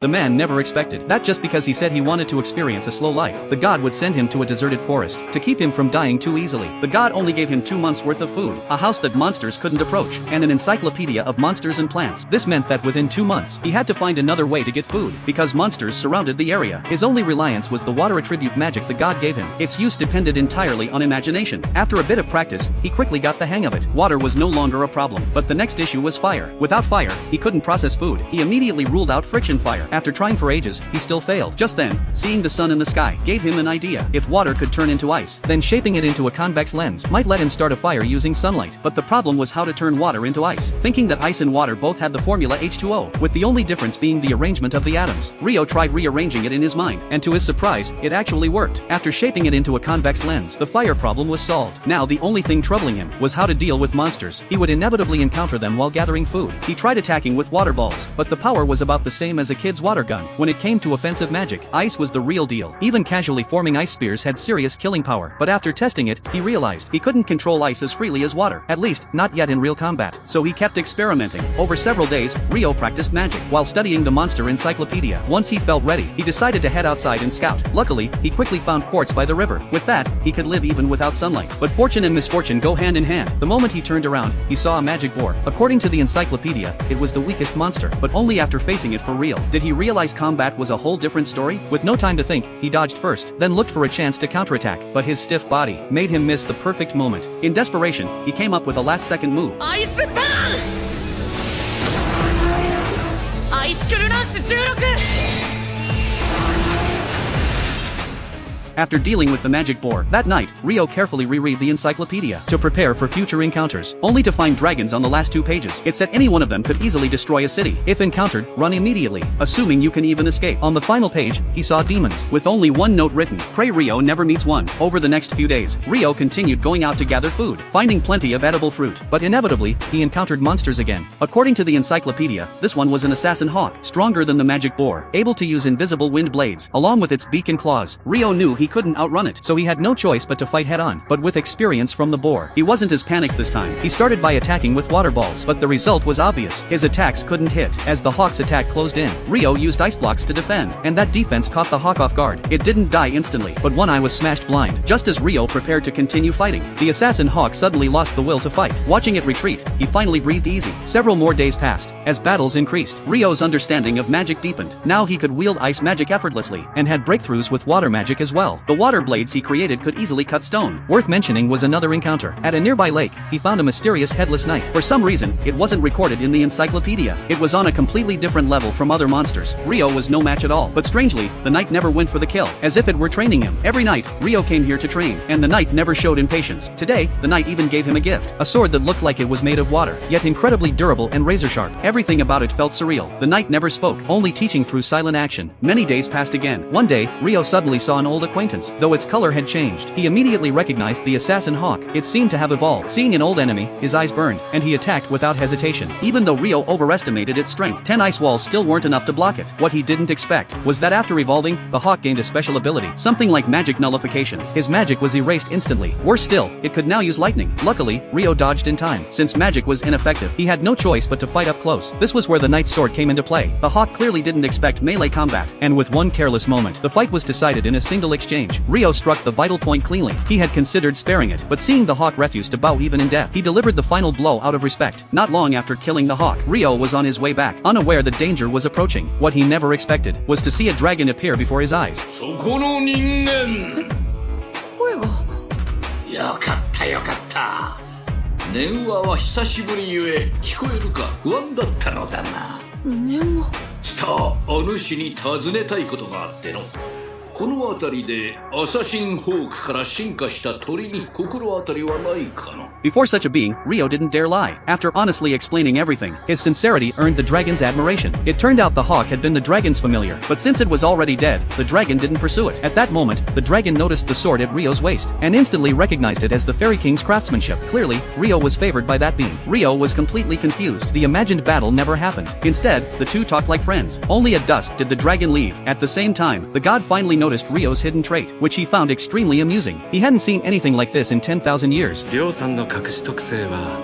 The man never expected that just because he said he wanted to experience a slow life, the god would send him to a deserted forest to keep him from dying too easily. The god only gave him 2 months worth of food, a house that monsters couldn't approach, and an encyclopedia of monsters and plants. This meant that within 2 months, he had to find another way to get food, because monsters surrounded the area. His only reliance was the water attribute magic the god gave him. Its use depended entirely on imagination. After a bit of practice, he quickly got the hang of it. Water was no longer a problem, but the next issue was fire. Without fire, he couldn't process food. He immediately ruled out friction fire. After trying for ages, he still failed. Just then, seeing the sun in the sky gave him an idea. If water could turn into ice, then shaping it into a convex lens might let him start a fire using sunlight. But the problem was how to turn water into ice. Thinking that ice and water both had the formula H2O, with the only difference being the arrangement of the atoms, Rio tried rearranging it in his mind, and to his surprise, it actually worked. After shaping it into a convex lens, the fire problem was solved. Now the only thing troubling him was how to deal with monsters. He would inevitably encounter them while gathering food. He tried attacking with water balls, but the power was about the same as a kid's water gun. When it came to offensive magic, ice was the real deal. Even casually forming ice spears had serious killing power, but after testing it, he realized he couldn't control ice as freely as water, at least, not yet in real combat. So he kept experimenting. Over several days, Rio practiced magic, while studying the monster encyclopedia. Once he felt ready, he decided to head outside and scout. Luckily, he quickly found quartz by the river. With that, he could live even without sunlight. But fortune and misfortune go hand in hand. The moment he turned around, he saw a magic boar. According to the encyclopedia, it was the weakest monster, but only after facing it for real did he realize combat was a whole different story. With no time to think, he dodged first, then looked for a chance to counterattack, but his stiff body made him miss the perfect moment. In desperation, he came up with a last-second move. Ice Burn! Ice Lance 16! After dealing with the magic boar that night, Rio carefully reread the encyclopedia to prepare for future encounters, only to find dragons on the last 2 pages. It said any one of them could easily destroy a city. If encountered, run immediately, assuming you can even escape. On the final page, he saw demons, with only one note written: pray Rio never meets one. Over the next few days, Rio continued going out to gather food, finding plenty of edible fruit, but inevitably, he encountered monsters again. According to the encyclopedia, this one was an assassin hawk, stronger than the magic boar, able to use invisible wind blades, along with its beak and claws. Rio knew he couldn't outrun it, so he had no choice but to fight head-on. But with experience from the boar, he wasn't as panicked this time. He started by attacking with water balls, but the result was obvious. His attacks couldn't hit. As the hawk's attack closed in, Rio used ice blocks to defend, and that defense caught the hawk off guard. It didn't die instantly, but one eye was smashed blind. Just as Rio prepared to continue fighting, the assassin hawk suddenly lost the will to fight. Watching it retreat, he finally breathed easy. Several more days passed. As battles increased, Rio's understanding of magic deepened. Now he could wield ice magic effortlessly, and had breakthroughs with water magic as well. The water blades he created could easily cut stone. Worth mentioning was another encounter. At a nearby lake, he found a mysterious headless knight. For some reason, it wasn't recorded in the encyclopedia. It was on a completely different level from other monsters. Rio was no match at all. But strangely, the knight never went for the kill, as if it were training him. Every night, Rio came here to train, and the knight never showed impatience. Today, the knight even gave him a gift, a sword that looked like it was made of water, yet incredibly durable and razor sharp. Everything about it felt surreal. The knight never spoke, only teaching through silent action. Many days passed again. One day, Rio suddenly saw an old acquaintance. Though its color had changed, he immediately recognized the assassin hawk. It seemed to have evolved. Seeing an old enemy, his eyes burned, and he attacked without hesitation. Even though Rio overestimated its strength, 10 ice walls still weren't enough to block it. What he didn't expect was that after evolving, the hawk gained a special ability, something like magic nullification. His magic was erased instantly. Worse still, it could now use lightning. Luckily, Rio dodged in time. Since magic was ineffective, he had no choice but to fight up close. This was where the knight's sword came into play. The hawk clearly didn't expect melee combat, and with one careless moment, the fight was decided in a single exchange. Rio struck the vital point cleanly. He had considered sparing it, but seeing the hawk refuse to bow even in death, he delivered the final blow out of respect. Not long after killing the hawk, Rio was on his way back, unaware that danger was approaching. What he never expected was to see a dragon appear before his eyes. そこの人間声がよかったよかった電話は久しぶりゆえ聞こえるか不安だったのだな電話ちとお主に尋ねたいことがあってのこの辺りでアサシンホークから進化した鳥に心当たりはないかの Before such a being, Rio didn't dare lie. After honestly explaining everything, his sincerity earned the dragon's admiration. It turned out the hawk had been the dragon's familiar, but since it was already dead, the dragon didn't pursue it. At that moment, the dragon noticed the sword at Rio's waist, and instantly recognized it as the Fairy King's craftsmanship. Clearly, Rio was favored by that being. Rio was completely confused. The imagined battle never happened. Instead, the two talked like friends. Only at dusk did the dragon leave. At the same time, the god finally noticed Rio's hidden trait, which he found extremely amusing. He hadn't seen anything like this in 10,000 years. りょうさんの隠し特性は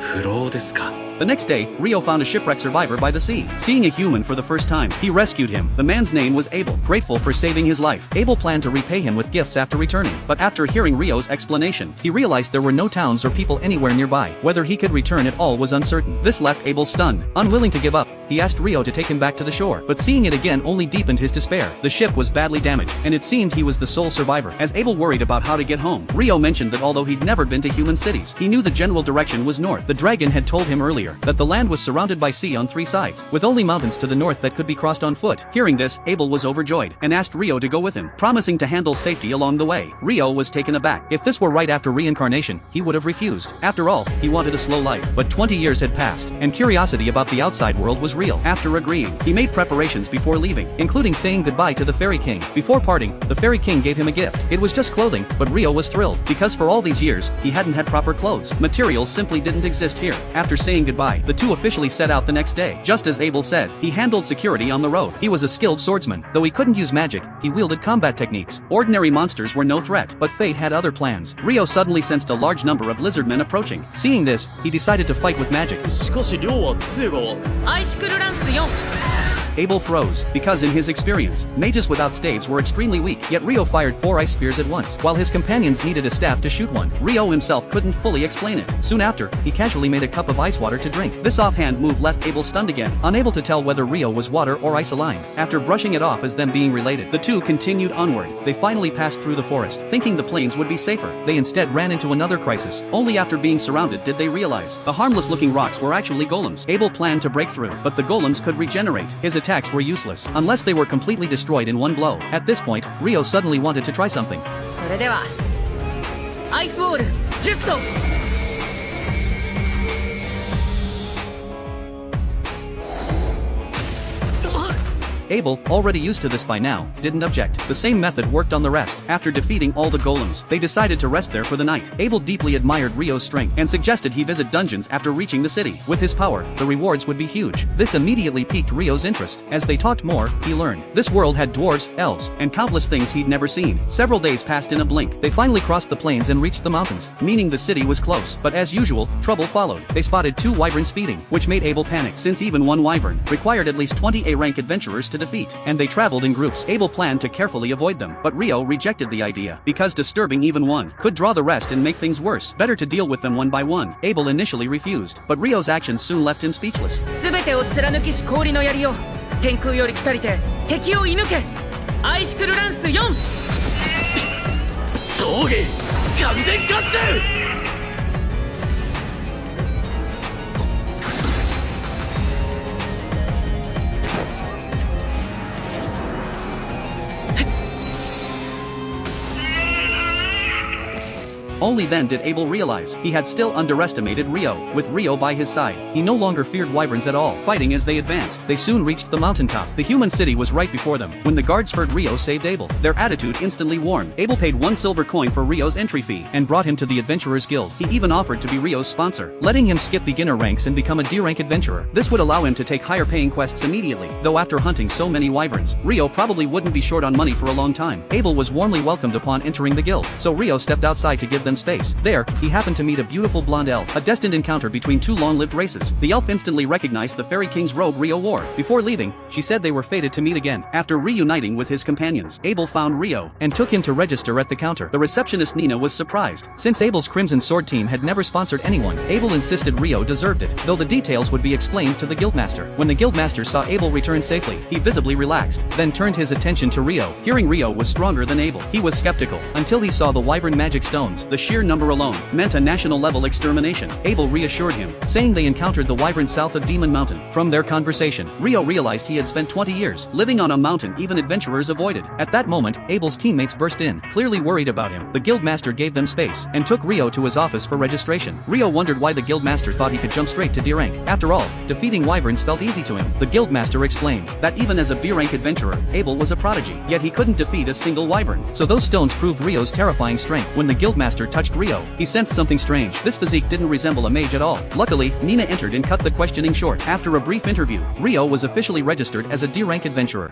不老ですか The next day, Rio found a shipwreck survivor by the sea. Seeing a human for the first time, he rescued him. The man's name was Abel. Grateful for saving his life, Abel planned to repay him with gifts after returning. But after hearing Rio's explanation, he realized there were no towns or people anywhere nearby. Whether he could return at all was uncertain. This left Abel stunned. Unwilling to give up, he asked Rio to take him back to the shore. But seeing it again only deepened his despair. The ship was badly damaged, and it seemed he was the sole survivor. As Abel worried about how to get home, Rio mentioned that although he'd never been to human cities, he knew the general direction was north. The dragon had told him earlier that the land was surrounded by sea on 3 sides, with only mountains to the north that could be crossed on foot. Hearing this, Abel was overjoyed, and asked Rio to go with him, promising to handle safety along the way. Rio was taken aback. If this were right after reincarnation, he would have refused. After all, he wanted a slow life. But 20 years had passed, and curiosity about the outside world was real. After agreeing, he made preparations before leaving, including saying goodbye to the Fairy King. Before parting, the Fairy King gave him a gift. It was just clothing, but Rio was thrilled, because for all these years, he hadn't had proper clothes. Materials simply didn't exist here. After saying goodbye, the two officially set out the next day. Just as Abel said, he handled security on the road. He was a skilled swordsman. Though he couldn't use magic, he wielded combat techniques. Ordinary monsters were no threat, but fate had other plans. Rio suddenly sensed a large number of lizardmen approaching. Seeing this, he decided to fight with magic. しかし量は杖がアイシクルランス4 Abel froze, because in his experience, mages without staves were extremely weak, yet Rio fired 4 ice spears at once, while his companions needed a staff to shoot one. Rio himself couldn't fully explain it. Soon after, he casually made a cup of ice water to drink. This offhand move left Abel stunned again, unable to tell whether Rio was water or ice aligned. After brushing it off as them being related, the two continued onward. They finally passed through the forest, thinking the plains would be safer. They instead ran into another crisis. Only after being surrounded did they realize the harmless-looking rocks were actually golems. Abel planned to break through, but the golems could regenerate. His attacks were useless, unless they were completely destroyed in one blow. At this point, Rio suddenly wanted to try something. それではアイスウォール10度 Abel, already used to this by now, didn't object. The same method worked on the rest. After defeating all the golems, they decided to rest there for the night. Abel deeply admired Rio's strength and suggested he visit dungeons after reaching the city. With his power, the rewards would be huge. This immediately piqued Rio's interest. As they talked more, he learned this world had dwarves, elves, and countless things he'd never seen. Several days passed in a blink. They finally crossed the plains and reached the mountains, meaning the city was close. But as usual, trouble followed. They spotted 2 wyverns feeding, which made Abel panic, since even one wyvern required at least 20 A-rank adventurers to defeat, and they traveled in groups. Abel planned to carefully avoid them, but Rio rejected the idea, because disturbing even one could draw the rest and make things worse. Better to deal with them one by one. Abel initially refused, but Rio's actions soon left him speechless. すべてを貫きし氷の槍を天空より来たりて敵を射抜けアイシクルランス4葬儀完全貫通 Only then did Abel realize he had still underestimated Rio. With Rio by his side, he no longer feared wyverns at all, fighting as they advanced. They soon reached the mountaintop. The human city was right before them. When the guards heard Rio saved Abel, their attitude instantly warmed. Abel paid 1 silver coin for Rio's entry fee and brought him to the Adventurers Guild. He even offered to be Rio's sponsor, letting him skip beginner ranks and become a D-rank adventurer. This would allow him to take higher paying quests immediately, though after hunting so many wyverns, Rio probably wouldn't be short on money for a long time. Abel was warmly welcomed upon entering the guild, so Rio stepped outside to give them space. There, he happened to meet a beautiful blonde elf, a destined encounter between 2 long-lived races. The elf instantly recognized the Fairy King's robe Rio wore. Before leaving, she said they were fated to meet again. After reuniting with his companions, Abel found Rio and took him to register at the counter. The receptionist Nina was surprised. Since Abel's Crimson Sword team had never sponsored anyone, Abel insisted Rio deserved it, though the details would be explained to the guildmaster. When the guildmaster saw Abel return safely, he visibly relaxed, then turned his attention to Rio. Hearing Rio was stronger than Abel, he was skeptical, until he saw the wyvern magic stones. The sheer number alone meant a national-level extermination. Abel reassured him, saying they encountered the wyvern south of Demon Mountain. From their conversation, Rio realized he had spent 20 years living on a mountain even adventurers avoided. At that moment, Abel's teammates burst in, clearly worried about him. The guildmaster gave them space and took Rio to his office for registration. Rio wondered why the guildmaster thought he could jump straight to D-rank. After all, defeating wyverns felt easy to him. The guildmaster explained that even as a B-rank adventurer, Abel was a prodigy, yet he couldn't defeat a single wyvern. So those stones proved Rio's terrifying strength. When the guildmaster touched Rio, he sensed something strange. This physique didn't resemble a mage at all. Luckily, Nina entered and cut the questioning short. After a brief interview, Rio was officially registered as a D-rank adventurer.